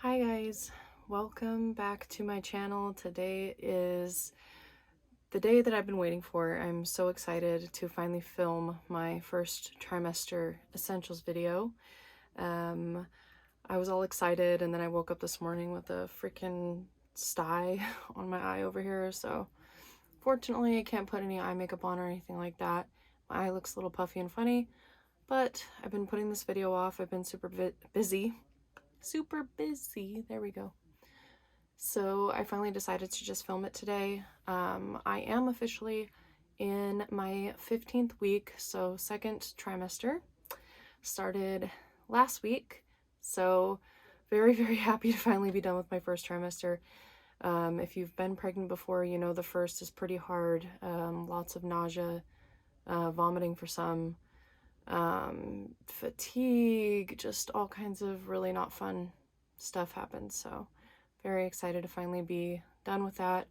Hi guys, welcome back to my channel. Today is the day that I've been waiting for. I'm so excited to finally film my first trimester essentials video. I was all excited and then I woke up this morning with a freaking sty on my eye over here, so fortunately I can't put any eye makeup on or anything like that. My eye looks a little puffy and funny, but I've been putting this video off. I've been super busy, there we go. So I finally decided to just film it today. I am officially in my 15th week, so second trimester. Started last week, so very happy to finally be done with my first trimester. If you've been pregnant before, you know the first is pretty hard. Lots of nausea, vomiting for some, fatigue, just all kinds of really not fun stuff happens. So very excited to finally be done with that.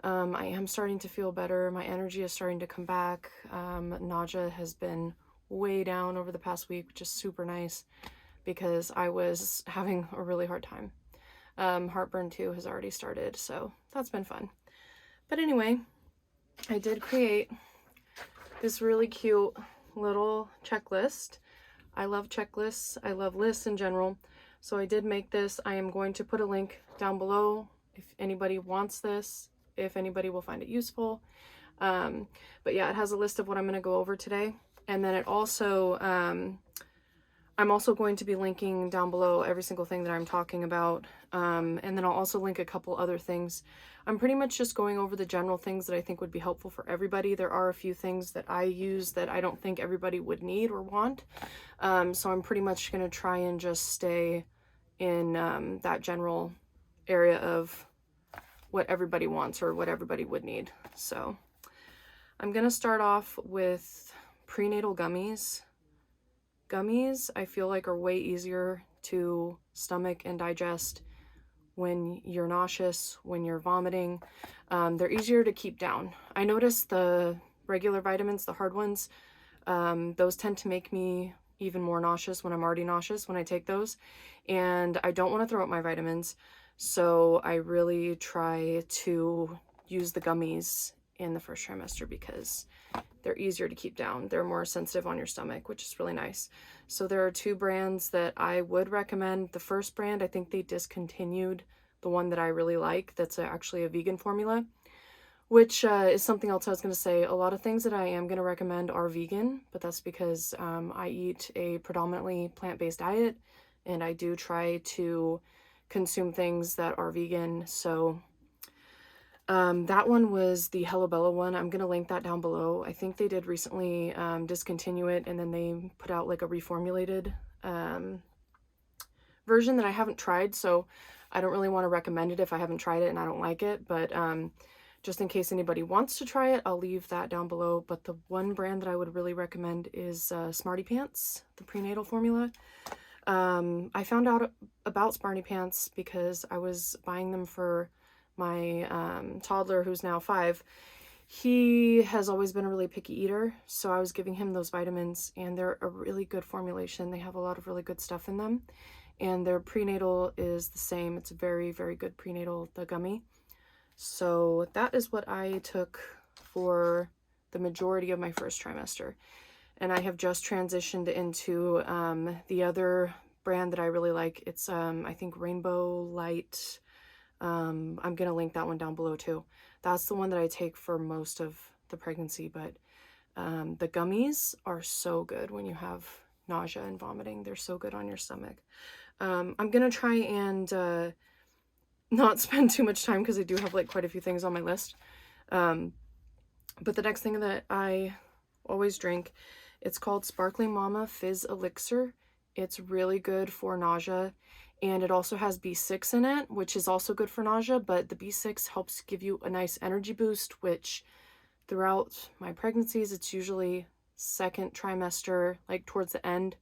I am starting to feel better. My energy is starting to come back. Nausea has been way down over the past week, which is super nice because I was having a really hard time. Heartburn too has already started, so that's been fun. But anyway, I did create this really cute little checklist. I love checklists. I love lists in general. So I did make this. I am going to put a link down below if anybody wants this, if anybody will find it useful. But yeah, it has a list of what I'm going to go over today. And then it also, I'm also going to be linking down below every single thing that I'm talking about. And then I'll also link a couple other things. I'm pretty much just going over the general things that I think would be helpful for everybody. There are a few things that I use that I don't think everybody would need or want. So I'm pretty much going to try and just stay in that general area of what everybody wants or what everybody would need. So I'm going to start off with prenatal gummies. Gummies, I feel like, are way easier to stomach and digest when you're nauseous, when you're vomiting. They're easier to keep down. I notice the regular vitamins, the hard ones, those tend to make me even more nauseous when I'm already nauseous when I take those. And I don't want to throw up my vitamins, so I really try to use the gummies in the first trimester because they're easier to keep down. They're more sensitive on your stomach, which is really nice. So there are two brands that I would recommend. The first brand, I think they discontinued the one that I really like. That's actually a vegan formula, which is something else I was going to say. A lot of things that I am going to recommend are vegan, but that's because I eat a predominantly plant-based diet, and I do try to consume things that are vegan. So that one was the Hello Bella one. I'm going to link that down below. I think they did recently discontinue it, and then they put out like a reformulated version that I haven't tried, so I don't really want to recommend it if I haven't tried it and I don't like it, but just in case anybody wants to try it, I'll leave that down below. But the one brand that I would really recommend is Smarty Pants, the prenatal formula. I found out about Smarty Pants because I was buying them for my toddler, who's now 5. He has always been a really picky eater, so I was giving him those vitamins, and they're a really good formulation. They have a lot of really good stuff in them, and their prenatal is the same. It's a very good prenatal, the gummy. So that is what I took for the majority of my first trimester. And I have just transitioned into the other brand that I really like. It's, I think, Rainbow Light. I'm going to link that one down below too. That's the one that I take for most of the pregnancy, but the gummies are so good when you have nausea and vomiting. They're so good on your stomach. I'm going to try and not spend too much time because I do have like quite a few things on my list. But the next thing that I always drink, it's called Sparkling Mama Fizzelixir. It's really good for nausea, and it also has B6 in it, which is also good for nausea, but the B6 helps give you a nice energy boost, which throughout my pregnancies, it's usually second trimester, like towards the end,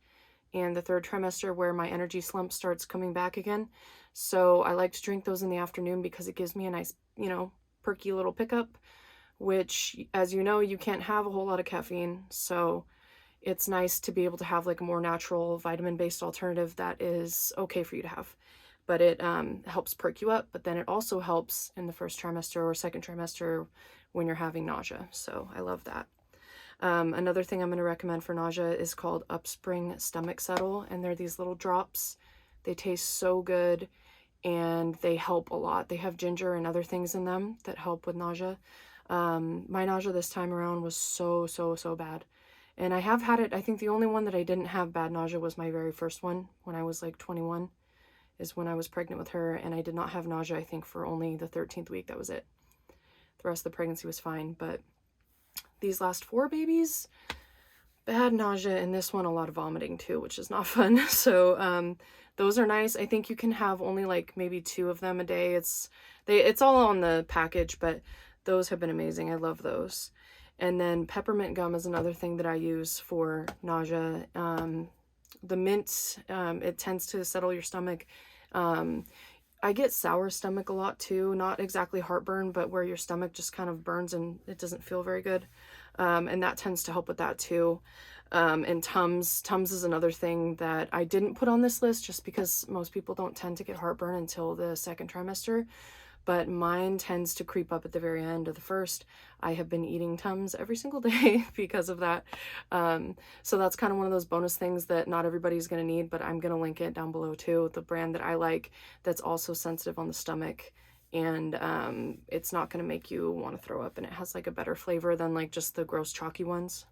and the third trimester where my energy slump starts coming back again. So I like to drink those in the afternoon because it gives me a nice, you know, perky little pickup, which, as you know, you can't have a whole lot of caffeine. So it's nice to be able to have like a more natural vitamin-based alternative that is okay for you to have. but it helps perk you up, but then it also helps in the first trimester or second trimester when you're having nausea. So I love that. Another thing I'm going to recommend for nausea is called UpSpring Stomach Settle, and they're these little drops. They taste so good and they help a lot. They have ginger and other things in them that help with nausea. My nausea this time around was so bad. And I have had it, I think the only one that I didn't have bad nausea was my very first one when I was like 21, is when I was pregnant with her, and I did not have nausea, I think, for only the 13th week. That was it. The rest of the pregnancy was fine, but these last 4 babies, bad nausea, and this one a lot of vomiting too, which is not fun. So those are nice. I think you can have only like maybe 2 of them a day. It's all on the package, but those have been amazing. I love those. And then peppermint gum is another thing that I use for nausea. The mint, it tends to settle your stomach. I get sour stomach a lot too, not exactly heartburn, but where your stomach just kind of burns and it doesn't feel very good. And that tends to help with that too. And Tums is another thing that I didn't put on this list just because most people don't tend to get heartburn until the second trimester, but mine tends to creep up at the very end of the first. I have been eating Tums every single day because of that. So that's kind of one of those bonus things that not everybody's going to need, but I'm going to link it down below too, the brand that I like that's also sensitive on the stomach, and it's not going to make you want to throw up, and it has like a better flavor than like just the gross chalky ones.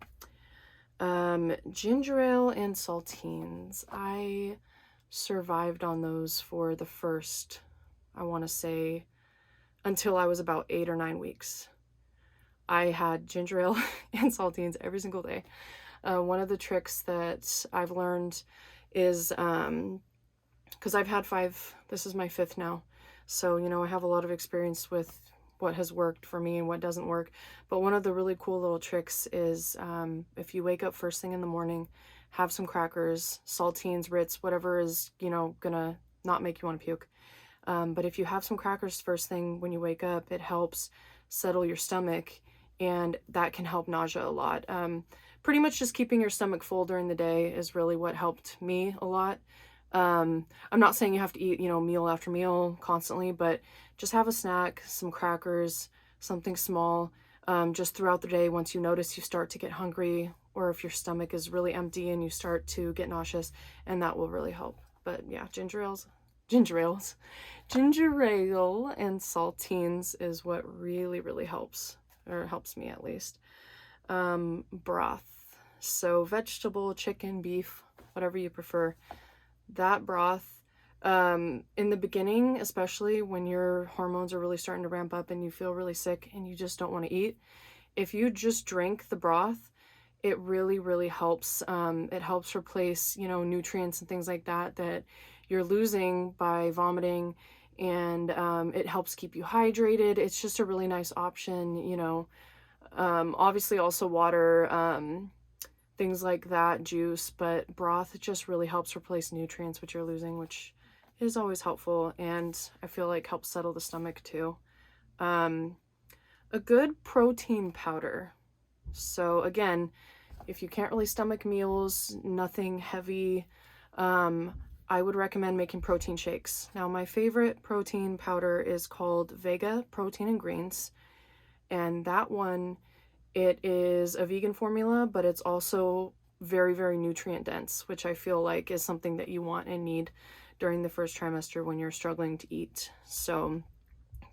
Ginger ale and saltines. I survived on those for the first, I want to say, until I was about 8 or 9 weeks. I had ginger ale and saltines every single day. One of the tricks that I've learned is, because I've had 5, this is my 5th now, so, you know, I have a lot of experience with what has worked for me and what doesn't work. But one of the really cool little tricks is, if you wake up first thing in the morning, have some crackers, saltines, Ritz, whatever is, you know, gonna not make you want to puke. But if you have some crackers first thing when you wake up, it helps settle your stomach, and that can help nausea a lot. Pretty much just keeping your stomach full during the day is really what helped me a lot. I'm not saying you have to eat, you know, meal after meal constantly, but just have a snack, some crackers, something small, just throughout the day. Once you notice you start to get hungry, or if your stomach is really empty and you start to get nauseous, and that will really help. But yeah, ginger ale and saltines is what really helps, or helps me at least. Broth. So vegetable, chicken, beef, whatever you prefer. That broth, in the beginning, especially when your hormones are really starting to ramp up and you feel really sick and you just don't want to eat, if you just drink the broth, it really helps. It helps replace, you know, nutrients and things like that that you're losing by vomiting, and it helps keep you hydrated. It's just a really nice option, you know. Obviously also water, things like that, juice, but broth just really helps replace nutrients which you're losing, which is always helpful, and I feel like helps settle the stomach too. A good protein powder. So again, if you can't really stomach meals, nothing heavy, I would recommend making protein shakes. Now, my favorite protein powder is called Vega Protein and Greens, and that one, it is a vegan formula, but it's also very nutrient dense, which I feel like is something that you want and need during the first trimester when you're struggling to eat. So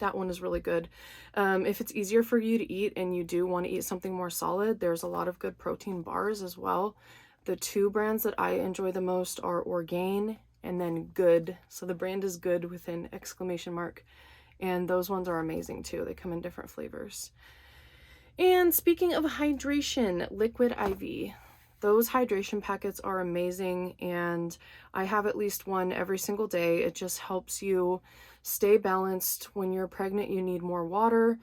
that one is really good. If it's easier for you to eat and you do want to eat something more solid, there's a lot of good protein bars as well. The 2 brands that I enjoy the most are Orgain and then Good. So the brand is Good with an exclamation mark. And those ones are amazing too. They come in different flavors. And speaking of hydration, Liquid IV. Those hydration packets are amazing, and I have at least one every single day. It just helps you stay balanced. When you're pregnant, you need more water.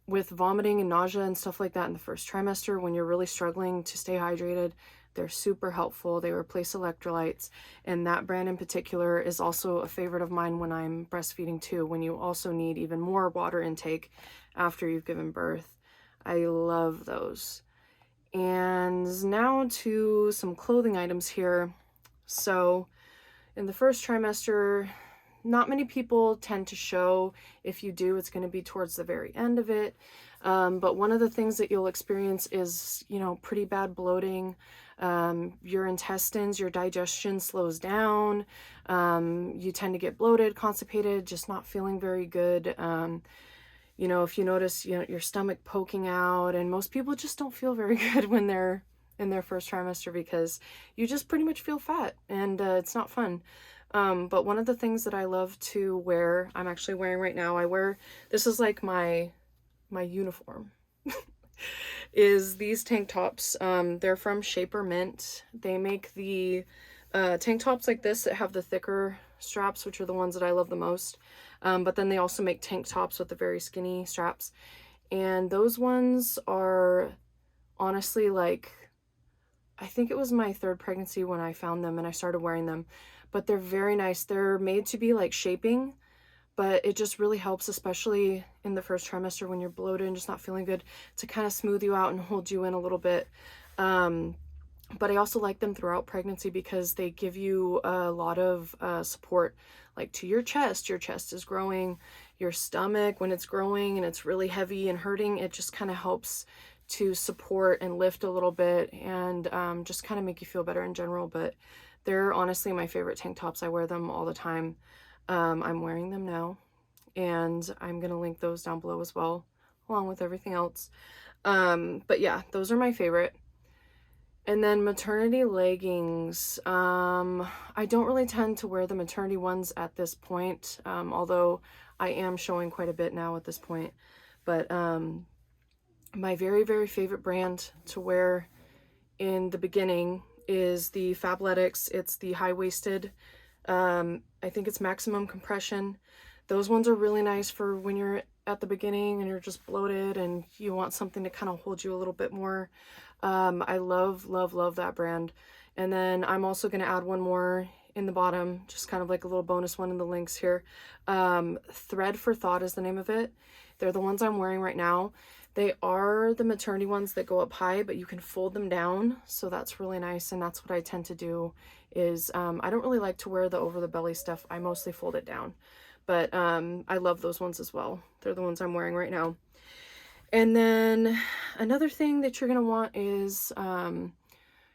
With vomiting and nausea and stuff like that in the first trimester, when you're really struggling to stay hydrated, they're super helpful. They replace electrolytes, and that brand in particular is also a favorite of mine when I'm breastfeeding too, when you also need even more water intake after you've given birth. I love those. And now to some clothing items here. So in the first trimester, not many people tend to show. If you do, it's going to be towards the very end of it. But one of the things that you'll experience is, you know, pretty bad bloating. Your intestines, your digestion slows down. You tend to get bloated, constipated, just not feeling very good. You know, if you notice, you know, your stomach poking out, and most people just don't feel very good when they're in their first trimester because you just pretty much feel fat, and it's not fun. But one of the things that I love to wear, I'm actually wearing right now, this is like my uniform, is these tank tops. They're from Shapermint. They make the tank tops like this that have the thicker straps, which are the ones that I love the most. But then they also make tank tops with the very skinny straps. And those ones are honestly, like, I think it was my third pregnancy when I found them and I started wearing them. But they're very nice. They're made to be like shaping, but it just really helps, especially in the first trimester when you're bloated and just not feeling good, to kind of smooth you out and hold you in a little bit. But I also like them throughout pregnancy because they give you a lot of support, like to your chest. Your chest is growing, your stomach, when it's growing and it's really heavy and hurting, it just kind of helps to support and lift a little bit, and just kind of make you feel better in general. But they're honestly my favorite tank tops. I wear them all the time. I'm wearing them now, and I'm gonna link those down below as well, along with everything else. But yeah, those are my favorite. And then maternity leggings. I don't really tend to wear the maternity ones at this point, although I am showing quite a bit now at this point. But my very, very favorite brand to wear in the beginning is the Fabletics. It's the high-waisted. I think it's maximum compression. Those ones are really nice for when you're at the beginning and you're just bloated and you want something to kind of hold you a little bit more. I love, love, love that brand. And then I'm also going to add one more in the bottom, just kind of like a little bonus one in the links here. Thread for Thought is the name of it. They're the ones I'm wearing right now. They are the maternity ones that go up high, but you can fold them down, so that's really nice. And that's what I tend to do is, I don't really like to wear the over the belly stuff. I mostly fold it down, but I love those ones as well. They're the ones I'm wearing right now. And then another thing that you're gonna want is,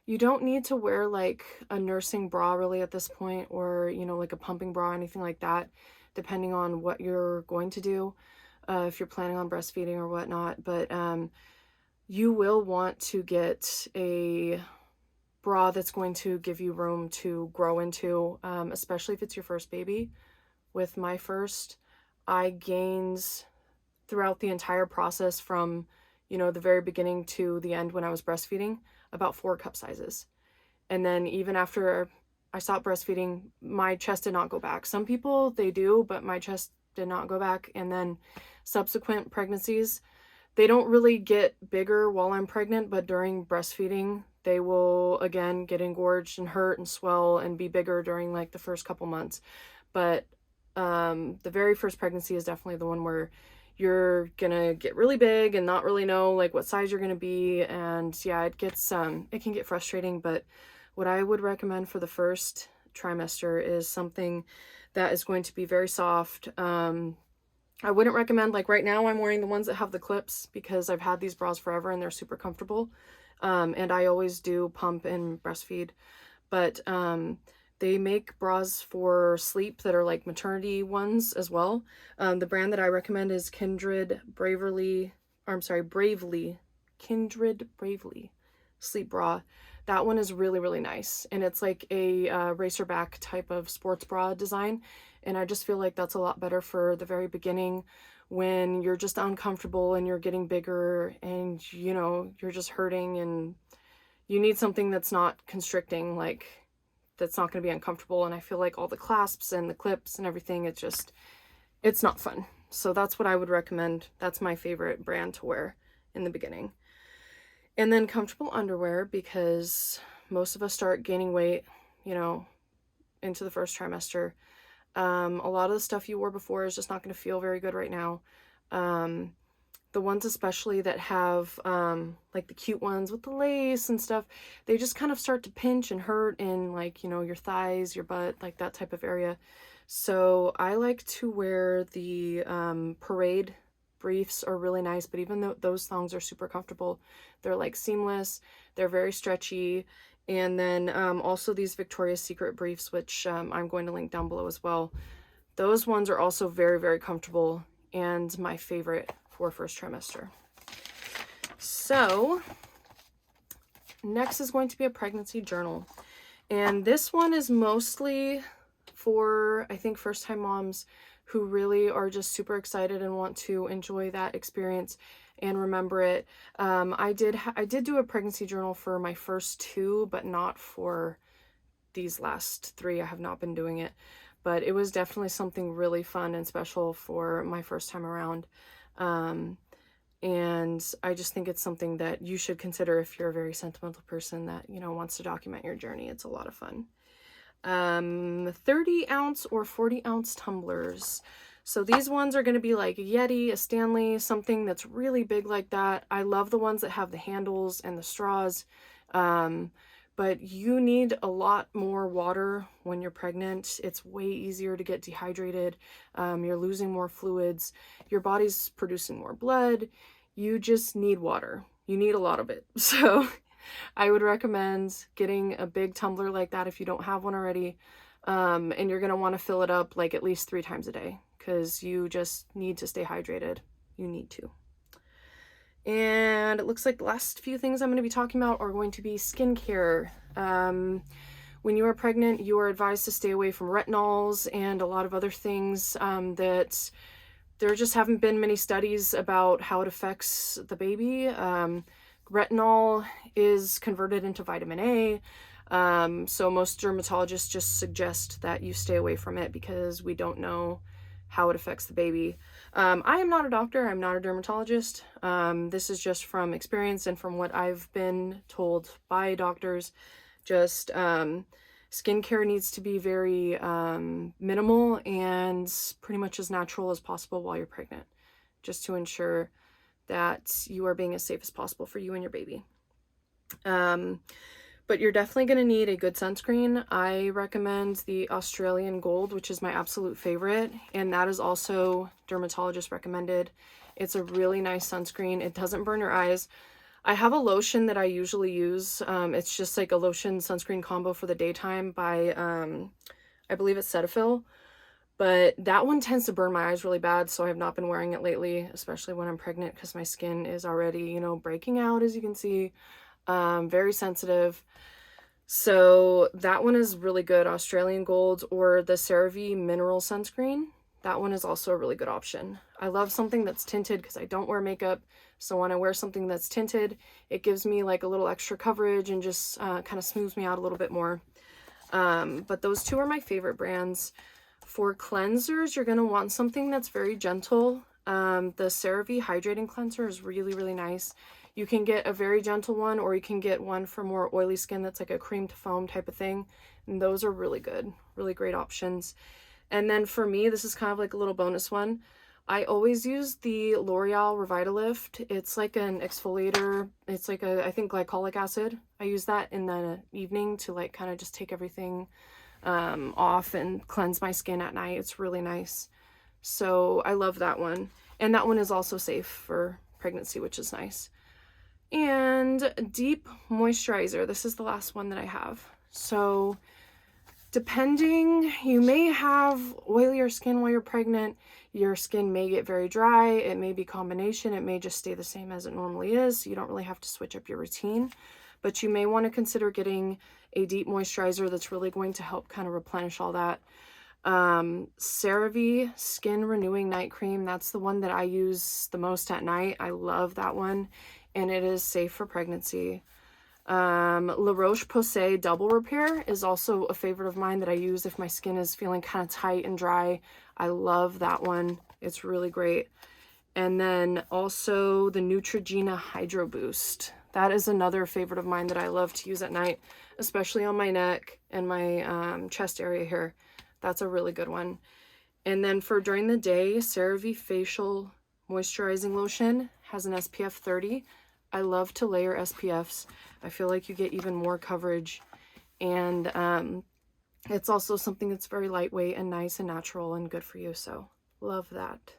you don't need to wear like a nursing bra really at this point, or, you know, like a pumping bra, anything like that, depending on what you're going to do. If you're planning on breastfeeding or whatnot, but you will want to get a bra that's going to give you room to grow into, especially if it's your first baby. With my first, I gained throughout the entire process from, you know, the very beginning to the end when I was breastfeeding, about 4 cup sizes. And then even after I stopped breastfeeding, my chest did not go back. Some people, they do, but my chest did not go back. And then subsequent pregnancies, they don't really get bigger while I'm pregnant, but during breastfeeding, they will again get engorged and hurt and swell and be bigger during like the first couple months. But the very first pregnancy is definitely the one where you're gonna get really big and not really know like what size you're gonna be. And yeah, it can get frustrating, but what I would recommend for the first trimester is something that is going to be very soft. I wouldn't recommend, like right now I'm wearing the ones that have the clips because I've had these bras forever and they're super comfortable. And I always do pump and breastfeed, but they make bras for sleep that are like maternity ones as well. The brand that I recommend is Kindred Bravely Sleep Bra. That one is really, really nice. And it's like a racerback type of sports bra design. And I just feel like that's a lot better for the very beginning when you're just uncomfortable and you're getting bigger and, you know, you're just hurting and you need something that's not constricting, like that's not going to be uncomfortable. And I feel like all the clasps and the clips and everything, it's not fun. So that's what I would recommend. That's my favorite brand to wear in the beginning. And then comfortable underwear, because most of us start gaining weight, you know, into the first trimester. A lot of the stuff you wore before is just not going to feel very good right now. The ones especially that have like the cute ones with the lace and stuff, they just kind of start to pinch and hurt in, like, you know, your thighs, your butt, like that type of area. So I like to wear the parade briefs are really nice, but even though those thongs are super comfortable, they're like seamless, they're very stretchy. And then also these Victoria's Secret briefs, which I'm going to link down below as well. Those ones are also very, very comfortable and my favorite for first trimester. So next is going to be a pregnancy journal. And this one is mostly for, I think, first-time moms who really are just super excited and want to enjoy that experience and remember it. I did do a pregnancy journal for my first 2, but not for these last 3. I have not been doing it, but it was definitely something really fun and special for my first time around. And I just think it's something that you should consider if you're a very sentimental person that, you know, wants to document your journey. It's a lot of fun. 30-ounce or 40-ounce tumblers. So these ones are going to be like a Yeti, a Stanley, something that's really big like that. I love the ones that have the handles and the straws. But you need a lot more water when you're pregnant. It's way easier to get dehydrated. You're losing more fluids. Your body's producing more blood. You just need water. You need a lot of it. So I would recommend getting a big tumbler like that if you don't have one already. And you're going to want to fill it up like at least 3 times a day because you just need to stay hydrated. You need to. And it looks like the last few things I'm going to be talking about are going to be skincare. When you are pregnant, you are advised to stay away from retinols and a lot of other things that there just haven't been many studies about how it affects the baby. Retinol is converted into vitamin A. So most dermatologists just suggest that you stay away from it because we don't know how it affects the baby. I am not a doctor. I'm not a dermatologist. This is just from experience and from what I've been told by doctors. Just skincare needs to be very minimal and pretty much as natural as possible while you're pregnant, just to ensure that you are being as safe as possible for you and your baby. But you're definitely going to need a good sunscreen. I recommend the Australian Gold, which is my absolute favorite, and that is also dermatologist recommended. It's a really nice sunscreen. It doesn't burn your eyes. I have a lotion that I usually use. It's just like a lotion sunscreen combo for the daytime by, I believe it's Cetaphil. But that one tends to burn my eyes really bad, so I have not been wearing it lately, especially when I'm pregnant because my skin is already, you know, breaking out, as you can see. Very sensitive. So that one is really good, Australian Gold, or the CeraVe Mineral Sunscreen. That one is also a really good option. I love something that's tinted because I don't wear makeup. So when I wear something that's tinted, it gives me like a little extra coverage and just kind of smooths me out a little bit more. But those 2 are my favorite brands. For cleansers, you're going to want something that's very gentle. The CeraVe Hydrating Cleanser is really, really nice. You can get a very gentle one, or you can get one for more oily skin that's like a cream to foam type of thing. And those are really good, really great options. And then for me, this is kind of like a little bonus one. I always use the L'Oreal Revitalift. It's like an exfoliator. It's like I think glycolic acid. I use that in the evening to like kind of just take everything off and cleanse my skin at night. It's really nice. So I love that one. And that one is also safe for pregnancy, which is nice. And deep moisturizer. This is the last one that I have. So depending, you may have oilier skin while you're pregnant. Your skin may get very dry. It may be combination. It may just stay the same as it normally is. You don't really have to switch up your routine, but you may want to consider getting a deep moisturizer that's really going to help kind of replenish all that. CeraVe Skin Renewing Night Cream. That's the one that I use the most at night. I love that one. And it is safe for pregnancy. La Roche-Posay Double Repair is also a favorite of mine that I use if my skin is feeling kind of tight and dry. I love that one. It's really great. And then also the Neutrogena Hydro Boost. That is another favorite of mine that I love to use at night, especially on my neck and my chest area here. That's a really good one. And then for during the day, CeraVe Facial Moisturizing Lotion has an SPF 30. I love to layer SPFs. I feel like you get even more coverage, and it's also something that's very lightweight and nice and natural and good for you, so love that.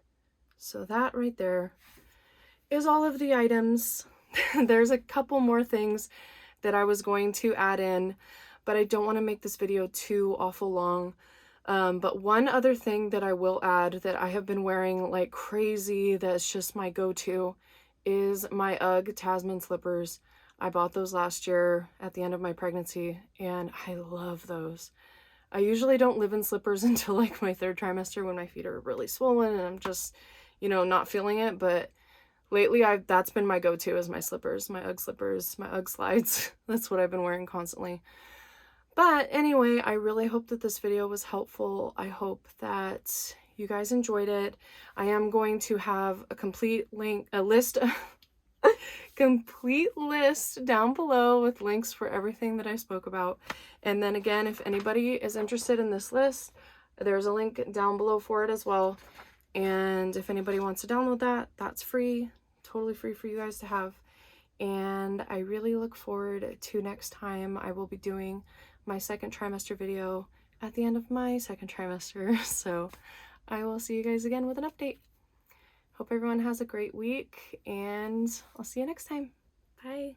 So that right there is all of the items. There's a couple more things that I was going to add in, but I don't want to make this video too awful long. But one other thing that I will add that I have been wearing like crazy, that's just my go-to, is my UGG Tasman slippers. I bought those last year at the end of my pregnancy, and I love those. I usually don't live in slippers until like my 3rd trimester when my feet are really swollen and I'm just, you know, not feeling it, but lately that's been my go-to, is my slippers, my UGG slides. That's what I've been wearing constantly. But anyway, I really hope that this video was helpful. I hope that you guys enjoyed it. I am going to have a complete list down below with links for everything that I spoke about. And then again, if anybody is interested in this list, there's a link down below for it as well. And if anybody wants to download that, that's free, totally free for you guys to have. And I really look forward to next time. I will be doing my 2nd trimester video at the end of my 2nd trimester. So I will see you guys again with an update. Hope everyone has a great week, and I'll see you next time. Bye.